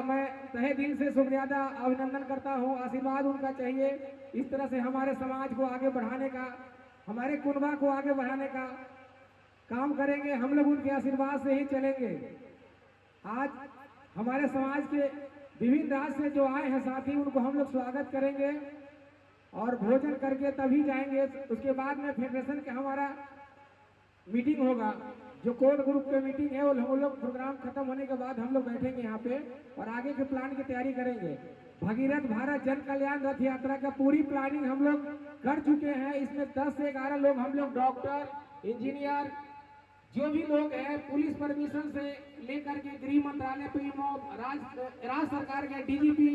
मैं तहे दिल से शुक्रियादा अभिनंदन करता हूँ। आशीर्वाद उनका चाहिए। इस तरह से हमारे समाज को आगे बढ़ाने का, हमारे कुनबा को आगे बढ़ाने का काम करेंगे। हम लोग उनके आशीर्वाद से ही चलेंगे। आज हमारे समाज के विभिन्न राज्य से जो आए हैं साथी, उनको हम लोग स्वागत करेंगे और भोजन करके तभी जाएंगे। उसके बाद में फेडरेशन का हमारा मीटिंग होगा, जो कोर ग्रुप के मीटिंग है, वो हम लोग प्रोग्राम खत्म होने के बाद हम लोग बैठेंगे यहाँ पे और आगे के प्लान की तैयारी करेंगे। भगीरथ भारत जन कल्याण रथ यात्रा का पूरी प्लानिंग हम लोग कर चुके हैं। इसमें 10 से 11 लोग हम लोग डॉक्टर, इंजीनियर, जो भी लोग हैं, पुलिस परमिशन से लेकर के गृह मंत्रालय, पीएमओ, राज्य सरकार के डीजीपी,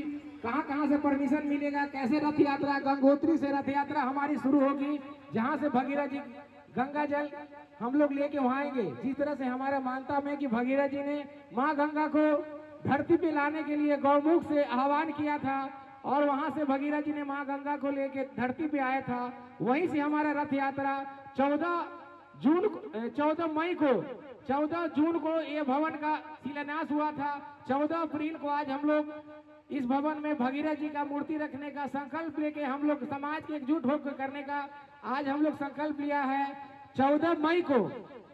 कहां से परमिशन मिलेगा, कैसे रथ यात्रा, गंगोत्री से रथ यात्रा हमारी शुरू होगी, जहां से भगीरथ जी गंगा जल हम लोग लेके वहां आएंगे। जिस तरह से हमारा मानता में कि भगीरथ जी ने माँ गंगा को धरती पे लाने के लिए गौमुख से आह्वान किया था और वहां से भगीरथ जी ने माँ गंगा को लेके धरती पे आया था। वहीं से हमारा रथ यात्रा 14 जून को ये भवन का शिलान्यास हुआ था। 14 अप्रैल को आज हम लोग इस भवन में भगीरथ जी का मूर्ति रखने का संकल्प लेके हम लोग समाज के एकजुट होकर करने का आज हम लोग संकल्प लिया है। 14 मई को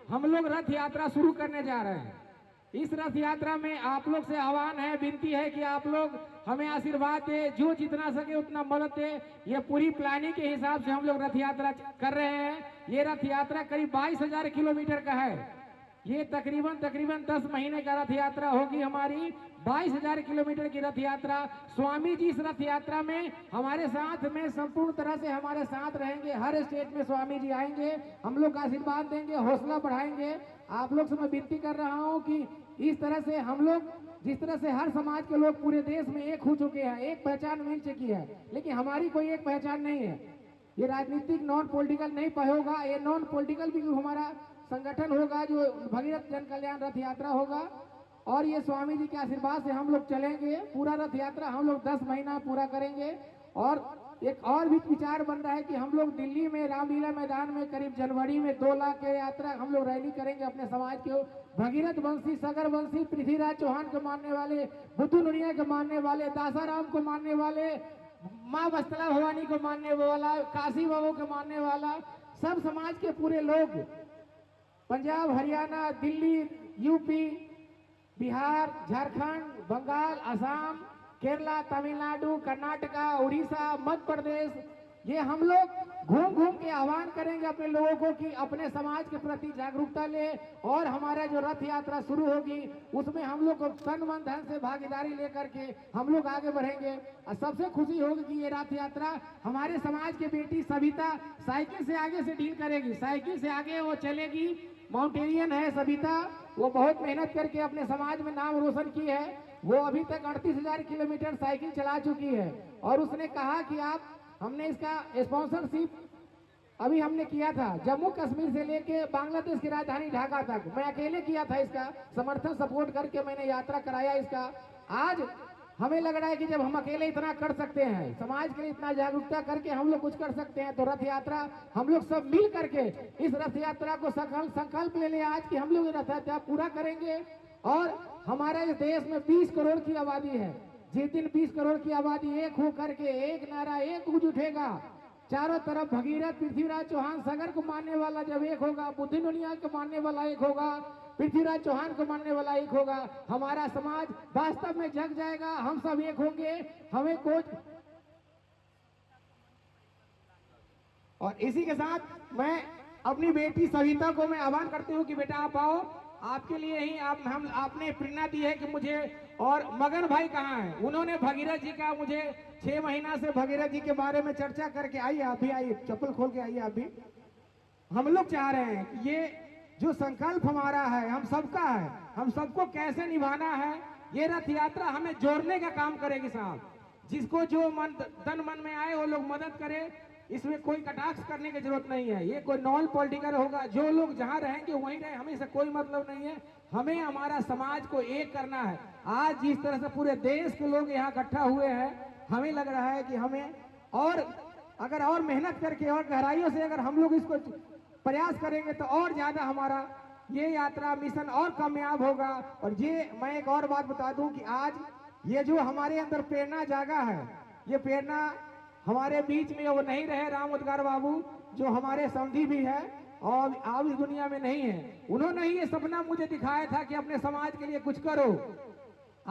हम लोग रथ यात्रा शुरू करने जा रहे हैं। इस रथ यात्रा में आप लोग से आह्वान है, विनती है कि आप लोग हमें आशीर्वाद दे, जो जितना सके उतना मदद दे। ये पूरी प्लानिंग के हिसाब से हम लोग रथ यात्रा कर रहे हैं। ये रथ यात्रा करीब 22,000 किलोमीटर का है। ये तकरीबन 10 महीने का रथ यात्रा होगी हमारी। 22,000 किलोमीटर की रथ यात्रा। स्वामी जी इस रथ यात्रा में हमारे साथ में संपूर्ण तरह से हमारे साथ रहेंगे। हर स्टेट में स्वामी जी आएंगे, हम लोग आशीर्वाद देंगे, हौसला बढ़ाएंगे। आप लोग से मैं विनती कर रहा हूँ कि इस तरह से हम लोग, जिस तरह से हर समाज के लोग पूरे देश में एक हो चुके हैं, एक पहचान मिल चुकी है, लेकिन हमारी कोई एक पहचान नहीं है। ये राजनीतिक नॉन पॉलिटिकल नहीं होगा, ये नॉन पॉलिटिकल भी हमारा संगठन होगा, जो भगीरथ जन कल्याण रथ यात्रा होगा। और ये स्वामी जी के आशीर्वाद से हम लोग चलेंगे। पूरा रथ यात्रा हम लोग 10 महीना पूरा करेंगे। और एक और भी विचार बन रहा है कि हम लोग दिल्ली में रामलीला मैदान में करीब जनवरी में 2 लाख के यात्रा हम लोग रैली करेंगे अपने समाज के। भगीरथ वंशी, सगर वंशी, पृथ्वीराज चौहान को मानने वाले, बुद्धू नुनिया को मानने वाले, दासाराम को मानने वाले, माँ वस्तला भवानी को मानने वाला, काशी बाबू को मानने वाला, सब समाज के पूरे लोग, पंजाब, हरियाणा, दिल्ली, यूपी, बिहार, झारखंड, बंगाल, असम, केरला, तमिलनाडु, कर्नाटका, उड़ीसा, मध्य प्रदेश, ये हम लोग घूम घूम के आह्वान करेंगे अपने लोगों को कि अपने समाज के प्रति जागरूकता ले। और हमारा जो रथ यात्रा शुरू होगी उसमें हम लोग तन मन धन से भागीदारी लेकर के हम लोग आगे बढ़ेंगे। और सबसे खुशी होगी कि ये रथ यात्रा हमारे समाज की बेटी सविता साइकिल से आगे से डील करेगी। साइकिल से आगे वो चलेगी। माउंटेनियन है सविता, वो बहुत मेहनत करके अपने समाज में नाम रोशन की है। वो अभी तक 38,000 किलोमीटर साइकिल चला चुकी है। और उसने कहा कि आप, हमने इसका स्पॉन्सरशिप अभी हमने किया था जम्मू कश्मीर से लेके बांग्लादेश की राजधानी ढाका तक, मैं अकेले किया था। इसका समर्थन सपोर्ट करके मैंने यात्रा कराया इसका। आज हमें लग रहा है कि जब हम अकेले इतना कर सकते हैं, समाज के लिए इतना जागरूकता करके हम लोग कुछ कर सकते हैं, तो रथ यात्रा हम लोग सब मिल करके इस रथ यात्रा को संकल्प ले लें आज कि हम लोग रथ यात्रा पूरा करेंगे। और हमारे इस देश में 20 करोड़ की आबादी है। जिस दिन 20 करोड़ की आबादी एक हो करके एक नारा, एक गूंज उठेगा, चारों तरफ भगीरथ, पृथ्वीराज चौहान, सगर को मानने वाला जब एक होगा, बुद्धू नुनिया को मानने वाला एक होगा, पृथ्वीराज चौहान को मानने वाला एक होगा, हमारा समाज वास्तव में जग जाएगा। हम सब एक होंगे। हमें कोई, और इसी के साथ मैं अपनी बेटी सविता को मैं आह्वान करती हूँ कि बेटा आप आओ। आपके लिए ही आपने प्रेरणा दी है कि मुझे, और मगन भाई कहाँ हैं, उन्होंने भगीरथ जी का मुझे 6 महीना से भगीरथ जी के बारे में चर्चा करके, आइए आप भी, आइए चप्पल खोल के आइए आप भी। हम लोग चाह रहे हैं कि ये जो संकल्प हमारा है, हम सबका है, हम सबको कैसे निभाना है। ये रथ यात्रा हमें जोड़ने का काम करेगी साहब। जिसको जो मन तन मन में आए वो लोग मदद करे। इसमें कोई कटाक्ष करने की जरूरत नहीं है। ये कोई नॉन पॉलिटिकल होगा, जो लोग जहां रहेंगे वहीं रहे, हमें से कोई मतलब नहीं है। हमें हमारा समाज को एक करना है। आज जिस तरह से पूरे देश के लोग यहाँ इकट्ठा हुए हैं, हमें लग रहा है कि हमें और अगर और मेहनत करके और गहराइयों से अगर हम लोग इसको प्रयास करेंगे तो और ज्यादा हमारा ये यात्रा मिशन और कामयाब होगा। और ये मैं एक और बात बता दूं कि आज ये जो हमारे अंदर प्रेरणा जागा है, ये प्रेरणा हमारे बीच में वो नहीं रहे राम उद्गार बाबू, जो हमारे समधी भी है और अब इस दुनिया में नहीं है। उन्होंने ही ये सपना मुझे दिखाया था कि अपने समाज के लिए कुछ करो।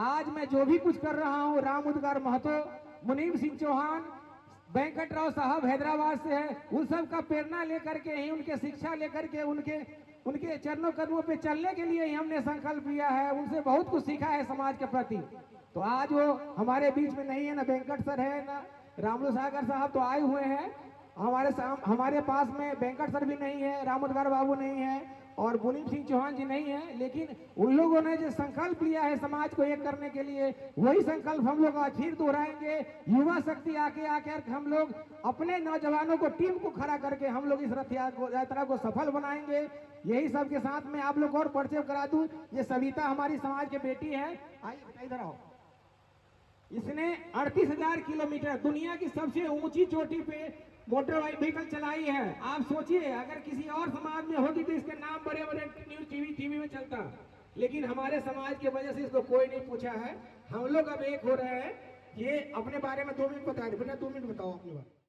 आज मैं जो भी कुछ कर रहा हूँ, राम उद्गार महतो, मुनीम सिंह चौहान, वेंकट राव साहब हैदराबाद से है, उन सब का प्रेरणा लेकर के ही, उनके शिक्षा लेकर के, उनके चरणों कदमों पे चलने के लिए ही हमने संकल्प लिया है। उनसे बहुत कुछ सीखा है समाज के प्रति। तो आज वो हमारे बीच में नहीं है, ना वेंकट सर है, ना रामलू सागर साहब तो आए हुए हैं हमारे पास में, वेंकट सर भी नहीं है, राम उद्गार बाबू नहीं है और मुनीम सिंह चौहान जी नहीं है। लेकिन उन लोगों ने जो संकल्प लिया है समाज को एक करने के लिए, वही संकल्प हम लोग आज फिर दोहराएंगे। युवा शक्ति आके हम लोग अपने नौजवानों को, टीम को खड़ा करके हम लोग इस रथ यात्रा को सफल बनाएंगे। यही सबके साथ में आप लोग और परिचय करा दूं, ये सविता हमारी समाज की बेटी है। आइए इधर आओ। इसने 38,000 किलोमीटर दुनिया की सबसे ऊंची चोटी पे मोटर व्हीकल चलाई है। आप सोचिए अगर किसी और समाज में होगी तो इसके नाम बड़े बड़े न्यूज टीवी में चलता, लेकिन हमारे समाज की वजह से इसको कोई नहीं पूछा है। हम लोग अब एक हो रहे हैं। ये अपने बारे में 2 मिनट बता दे बेटा, 2 मिनट बताओ अपने बारे।